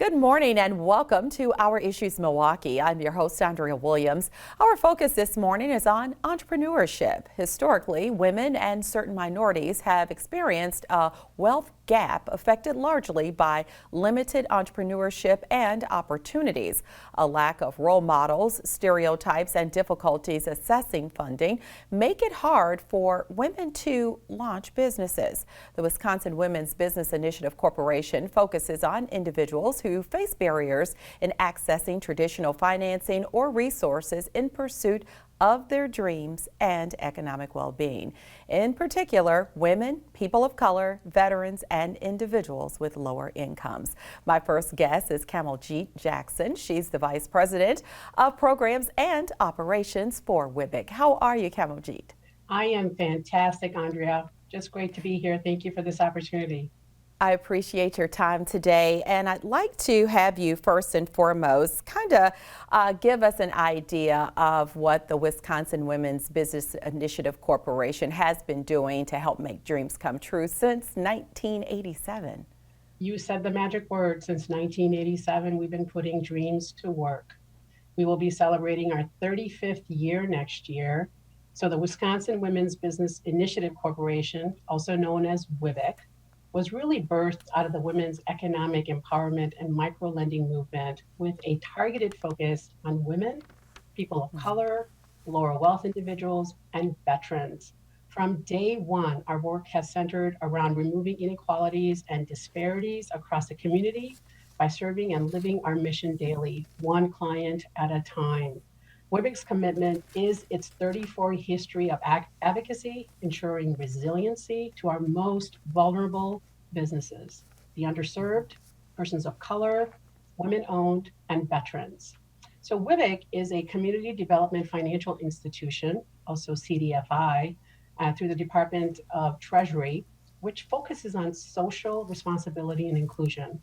Good morning and welcome to Our Issues Milwaukee. I'm your host, Andrea Williams. Our focus this morning is on entrepreneurship. Historically, women and certain minorities have experienced a wealth gap affected largely by limited entrepreneurship and opportunities. A lack of role models, stereotypes, and difficulties assessing funding make it hard for women to launch businesses. The Wisconsin Women's Business Initiative Corporation focuses on individuals who face barriers in accessing traditional financing or resources in pursuit of their dreams and economic well-being. In particular, women, people of color, veterans, and individuals with lower incomes. My first guest is Kamaljit Jackson. She's the Vice President of Programs and Operations for WWBIC. How are you, Kamaljit? I am fantastic, Andrea. Just great to be here. Thank you for this opportunity. I appreciate your time today, and I'd like to have you first and foremost kind of give us an idea of what the Wisconsin Women's Business Initiative Corporation has been doing to help make dreams come true since 1987. You said the magic word. Since 1987, we've been putting dreams to work. We will be celebrating our 35th year next year. So the Wisconsin Women's Business Initiative Corporation, also known as WWBIC, was really birthed out of the women's economic empowerment and micro-lending movement with a targeted focus on women, people of color, lower wealth individuals, and veterans. From day one, our work has centered around removing inequalities and disparities across the community by serving and living our mission daily, one client at a time. WWBIC's commitment is its 34 history of advocacy, ensuring resiliency to our most vulnerable businesses, the underserved, persons of color, women-owned, and veterans. So WWBIC is a community development financial institution, also CDFI, through the Department of Treasury, which focuses on social responsibility and inclusion.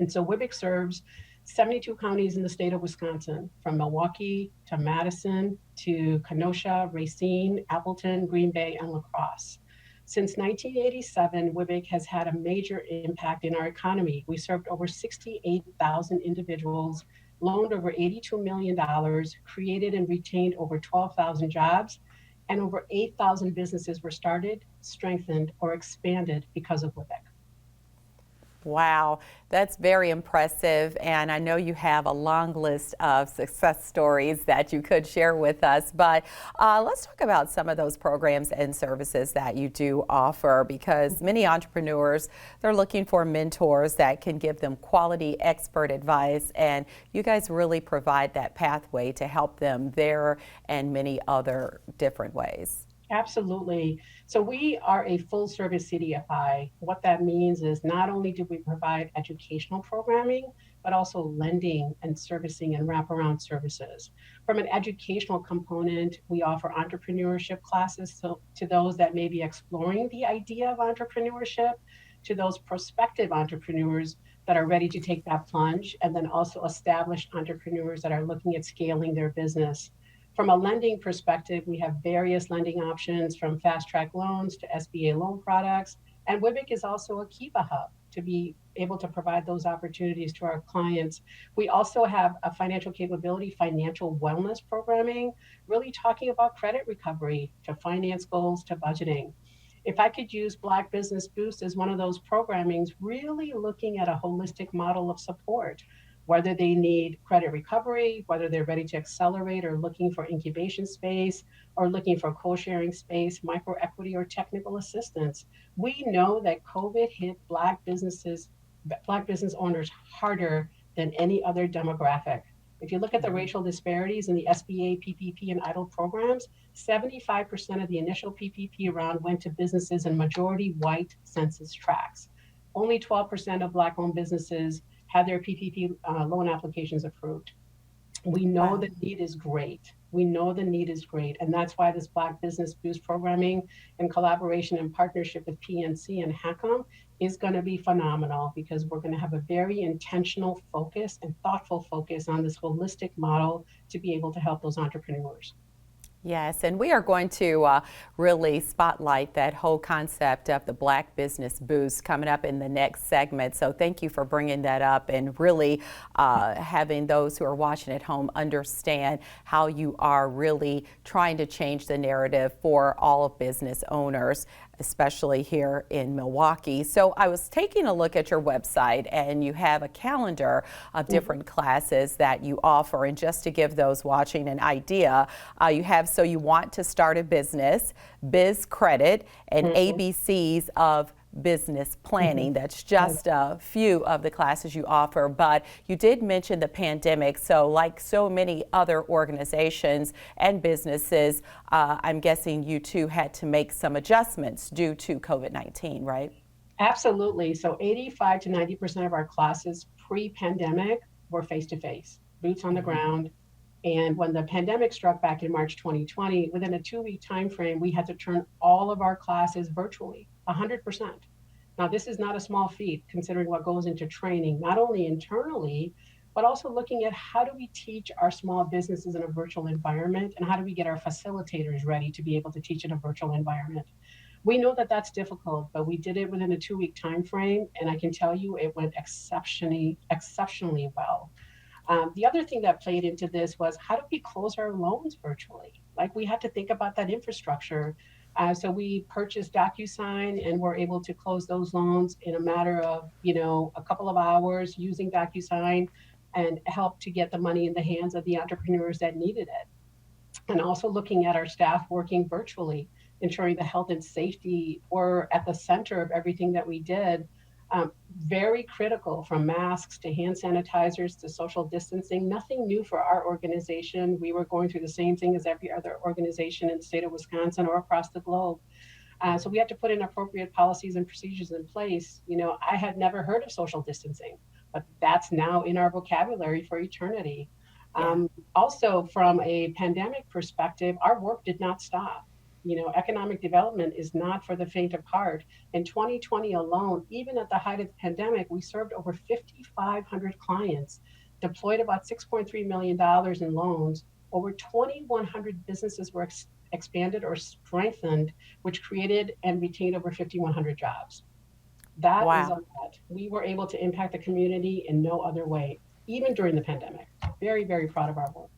And so WWBIC serves 72 counties in the state of Wisconsin, from Milwaukee to Madison to Kenosha, Racine, Appleton, Green Bay, and La Crosse. Since 1987, WWBIC has had a major impact in our economy. We served over 68,000 individuals, loaned over $82 million, created and retained over 12,000 jobs, and over 8,000 businesses were started, strengthened, or expanded because of WWBIC. Wow, that's very impressive, and I know you have a long list of success stories that you could share with us, but let's talk about some of those programs and services that you do offer, because many entrepreneurs, they're looking for mentors that can give them quality expert advice, and you guys really provide that pathway to help them there and many other different ways. Absolutely. So we are a full service CDFI. What that means is not only do we provide educational programming, but also lending and servicing and wraparound services. From an educational component, we offer entrepreneurship classes to those that may be exploring the idea of entrepreneurship, to those prospective entrepreneurs that are ready to take that plunge, and then also established entrepreneurs that are looking at scaling their business. From a lending perspective, we have various lending options from fast track loans to SBA loan products. And WWBIC is also a Kiva hub to be able to provide those opportunities to our clients. We also have a financial capability, financial wellness programming, really talking about credit recovery to finance goals to budgeting. If I could use Black Business Boost as one of those programmings, really looking at a holistic model of support, whether they need credit recovery, whether they're ready to accelerate or looking for incubation space or looking for co-sharing space, microequity or technical assistance. We know that COVID hit Black business owners harder than any other demographic. If you look at the racial disparities in the SBA, PPP, and EIDL programs, 75% of the initial PPP round went to businesses in majority white census tracts. Only 12% of Black-owned businesses had their PPP loan applications approved. We know the need is great. We know the need is great. And that's why this Black Business Boost programming in collaboration and partnership with PNC and HACM is going to be phenomenal, because we're going to have a very intentional focus and thoughtful focus on this holistic model to be able to help those entrepreneurs. Yes, and we are going to really spotlight that whole concept of the Black Business Boost coming up in the next segment. So thank you for bringing that up and really having those who are watching at home understand how you are really trying to change the narrative for all of business owners, especially here in Milwaukee. So I was taking a look at your website, and you have a calendar of different classes that you offer. And just to give those watching an idea, you have So You Want to Start a Business, Biz Credit, and ABCs of Business Planning. That's just a few of the classes you offer, but you did mention the pandemic. So like so many other organizations and businesses, I'm guessing you too had to make some adjustments due to COVID-19, right? Absolutely. So 85 to 90% of our classes pre-pandemic were face-to-face, boots on the ground. And when the pandemic struck back in March 2020, within a 2-week time frame, we had to turn all of our classes virtually, 100%. Now, this is not a small feat considering what goes into training, not only internally, but also looking at how do we teach our small businesses in a virtual environment, and how do we get our facilitators ready to be able to teach in a virtual environment. We know that that's difficult, but we did it within a 2-week time frame, and I can tell you it went exceptionally well. The other thing that played into this was, how do we close our loans virtually? Like, we had to think about that infrastructure. So we purchased DocuSign, and we're able to close those loans in a matter of, a couple of hours using DocuSign, and help to get the money in the hands of the entrepreneurs that needed it. And also looking at our staff working virtually, ensuring the health and safety were at the center of everything that we did. Very critical, from masks to hand sanitizers to social distancing. Nothing new for our organization. We were going through the same thing as every other organization in the state of Wisconsin or across the globe. So we had to put in appropriate policies and procedures in place. I had never heard of social distancing, but that's now in our vocabulary for eternity. Also, from a pandemic perspective, our work did not stop. Economic development is not for the faint of heart. In 2020 alone, even at the height of the pandemic, we served over 5,500 clients, deployed about $6.3 million in loans. Over 2,100 businesses were expanded or strengthened, which created and retained over 5,100 jobs. That is a lot. We were able to impact the community in no other way, even during the pandemic. Very, very proud of our work.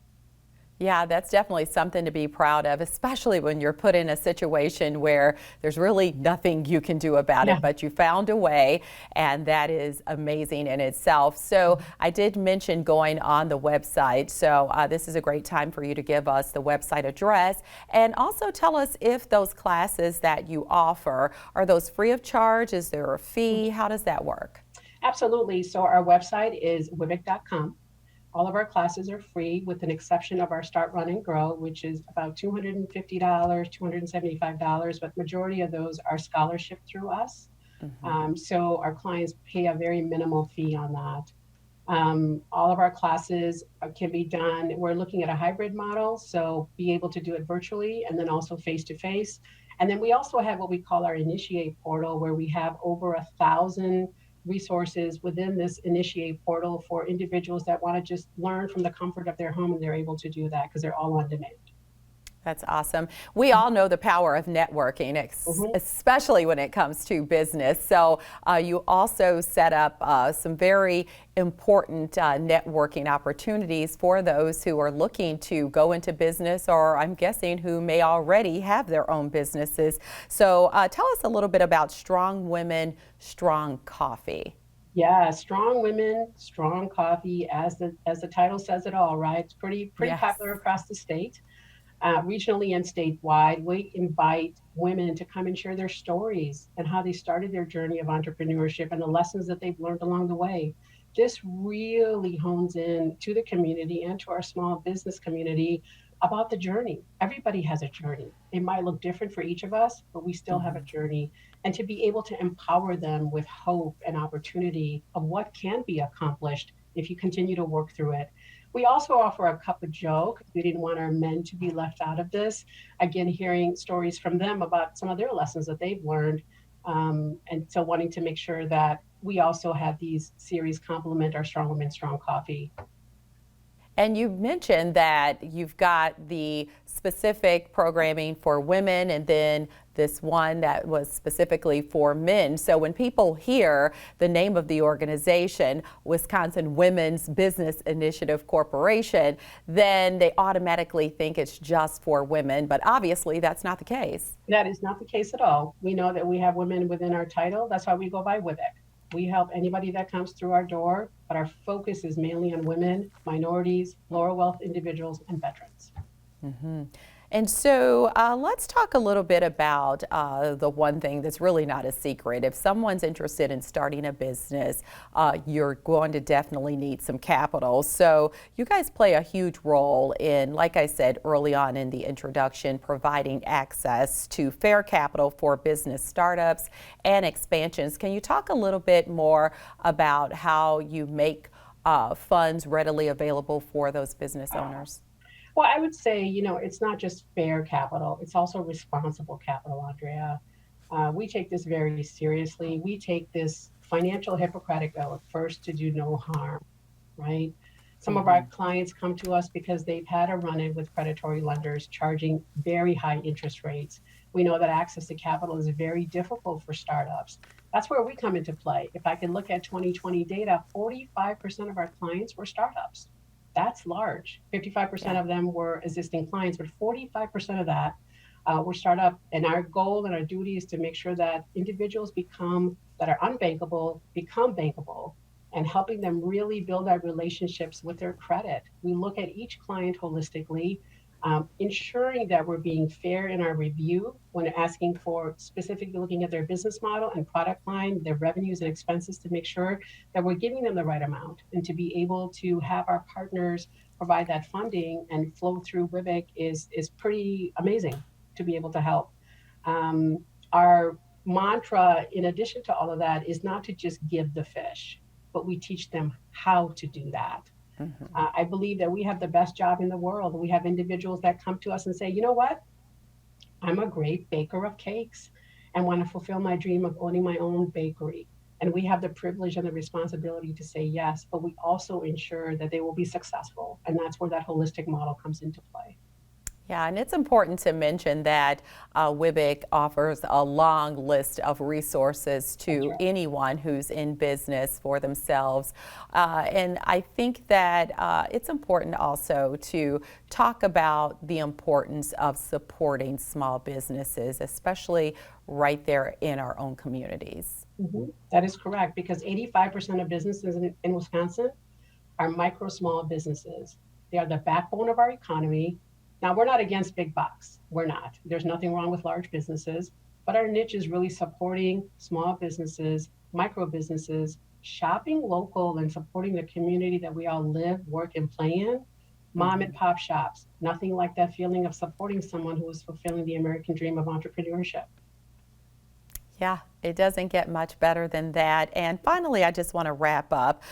Yeah, that's definitely something to be proud of, especially when you're put in a situation where there's really nothing you can do about it, but you found a way, and that is amazing in itself. So I did mention going on the website, so this is a great time for you to give us the website address, and also tell us if those classes that you offer, are those free of charge? Is there a fee? How does that work? Absolutely. So our website is WWBIC.com. All of our classes are free, with an exception of our Start, Run, and Grow, which is about $250, $275, but majority of those are scholarship through us. So our clients pay a very minimal fee on that. All of our classes can be done. We're looking at a hybrid model, so be able to do it virtually and then also face-to-face. And then we also have what we call our Initiate portal, where we have over 1,000 resources within this Initiate portal for individuals that want to just learn from the comfort of their home, and they're able to do that because they're all on demand. That's awesome. We all know the power of networking, especially when it comes to business. So you also set up some very important networking opportunities for those who are looking to go into business, or I'm guessing who may already have their own businesses. So tell us a little bit about Strong Women, Strong Coffee. Yeah, Strong Women, Strong Coffee, as the title says it all, right? It's pretty popular across the state. Regionally and statewide, we invite women to come and share their stories and how they started their journey of entrepreneurship and the lessons that they've learned along the way. This really hones in to the community and to our small business community about the journey. Everybody has a journey. It might look different for each of us, but we still have a journey. And to be able to empower them with hope and opportunity of what can be accomplished if you continue to work through it. We also offer a cup of joe. We didn't want our men to be left out of this. Again, hearing stories from them about some of their lessons that they've learned. And so wanting to make sure that we also have these series complement our Strong Women, Strong Coffee. And you mentioned that you've got the specific programming for women and then this one that was specifically for men. So when people hear the name of the organization, Wisconsin Women's Business Initiative Corporation, then they automatically think it's just for women, but obviously that's not the case. That is not the case at all. We know that we have women within our title. That's why we go by WWBIC. We help anybody that comes through our door, but our focus is mainly on women, minorities, lower wealth individuals, and veterans. Mm-hmm. And so let's talk a little bit about the one thing that's really not a secret. If someone's interested in starting a business, you're going to definitely need some capital. So you guys play a huge role in, like I said early on in the introduction, providing access to fair capital for business startups and expansions. Can you talk a little bit more about how you make funds readily available for those business owners? Well, I would say, it's not just fair capital, it's also responsible capital, Andrea. We take this very seriously. We take this financial Hippocratic oath, first to do no harm, right? Some of our clients come to us because they've had a run-in with predatory lenders charging very high interest rates. We know that access to capital is very difficult for startups. That's where we come into play. If I can look at 2020 data, 45% of our clients were startups. That's large. 55% of them were existing clients, but 45% of that were startup. And our goal and our duty is to make sure that individuals that are unbankable become bankable, and helping them really build our relationships with their credit. We look at each client holistically, ensuring that we're being fair in our review when asking for specifically looking at their business model and product line, their revenues and expenses, to make sure that we're giving them the right amount, and to be able to have our partners provide that funding and flow through WWBIC is pretty amazing to be able to help. Our mantra, in addition to all of that, is not to just give the fish, but we teach them how to do that. I believe that we have the best job in the world. We have individuals that come to us and say, you know what? I'm a great baker of cakes and want to fulfill my dream of owning my own bakery. And we have the privilege and the responsibility to say yes, but we also ensure that they will be successful. And that's where that holistic model comes into play. Yeah, and it's important to mention that WWBIC offers a long list of resources to anyone who's in business for themselves. And I think that it's important also to talk about the importance of supporting small businesses, especially right there in our own communities. That is correct, because 85% of businesses in Wisconsin are micro small businesses. They are the backbone of our economy. Now, we're not against big box. We're not. There's nothing wrong with large businesses, but our niche is really supporting small businesses, micro businesses, shopping local, and supporting the community that we all live, work, and play in. Mom and pop shops. Nothing like that feeling of supporting someone who is fulfilling the American dream of entrepreneurship. Yeah, it doesn't get much better than that. And finally, I just want to wrap up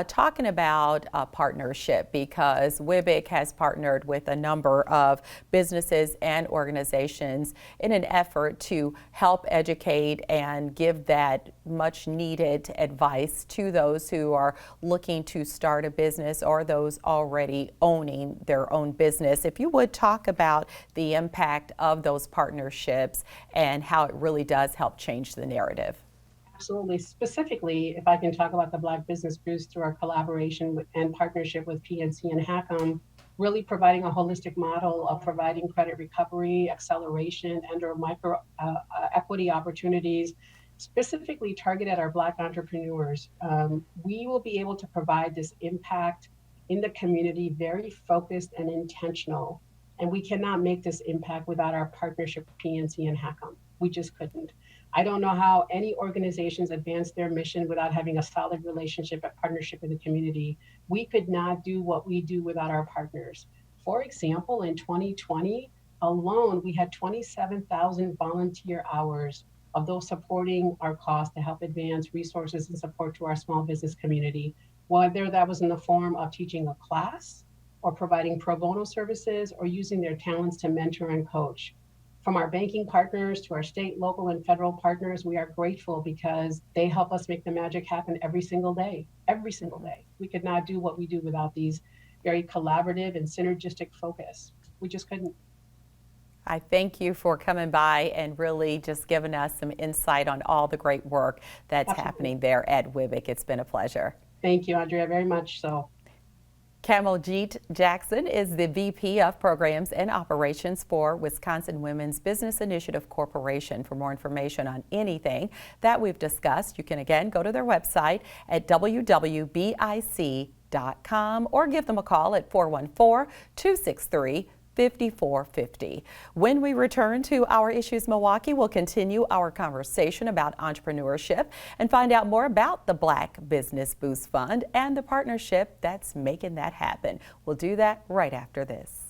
talking about partnership, because WWBIC has partnered with a number of businesses and organizations in an effort to help educate and give that much needed advice to those who are looking to start a business or those already owning their own business. If you would talk about the impact of those partnerships and how it really does help change the narrative. Absolutely. Specifically, if I can talk about the Black Business Boost through our collaboration and partnership with PNC and HACM, really providing a holistic model of providing credit recovery, acceleration, and/or micro equity opportunities, specifically targeted at our Black entrepreneurs. We will be able to provide this impact in the community, very focused and intentional. And we cannot make this impact without our partnership with PNC and HACM. We just couldn't. I don't know how any organizations advance their mission without having a solid relationship and partnership in the community. We could not do what we do without our partners. For example, in 2020 alone, we had 27,000 volunteer hours of those supporting our cause to help advance resources and support to our small business community, whether that was in the form of teaching a class or providing pro bono services or using their talents to mentor and coach. From our banking partners to our state, local, and federal partners, we are grateful because they help us make the magic happen every single day, every single day. We could not do what we do without these very collaborative and synergistic focus. We just couldn't. I thank you for coming by and really just giving us some insight on all the great work that's Absolutely. happening there at WWBIC. It's been a pleasure. Thank you, Andrea, very much so. Kamaljit Jackson is the VP of Programs and Operations for Wisconsin Women's Business Initiative Corporation. For more information on anything that we've discussed, you can again go to their website at WWBIC.com or give them a call at 414-263-5450. When we return to Our Issues Milwaukee, we'll continue our conversation about entrepreneurship and find out more about the Black Business Boost Fund and the partnership that's making that happen. We'll do that right after this.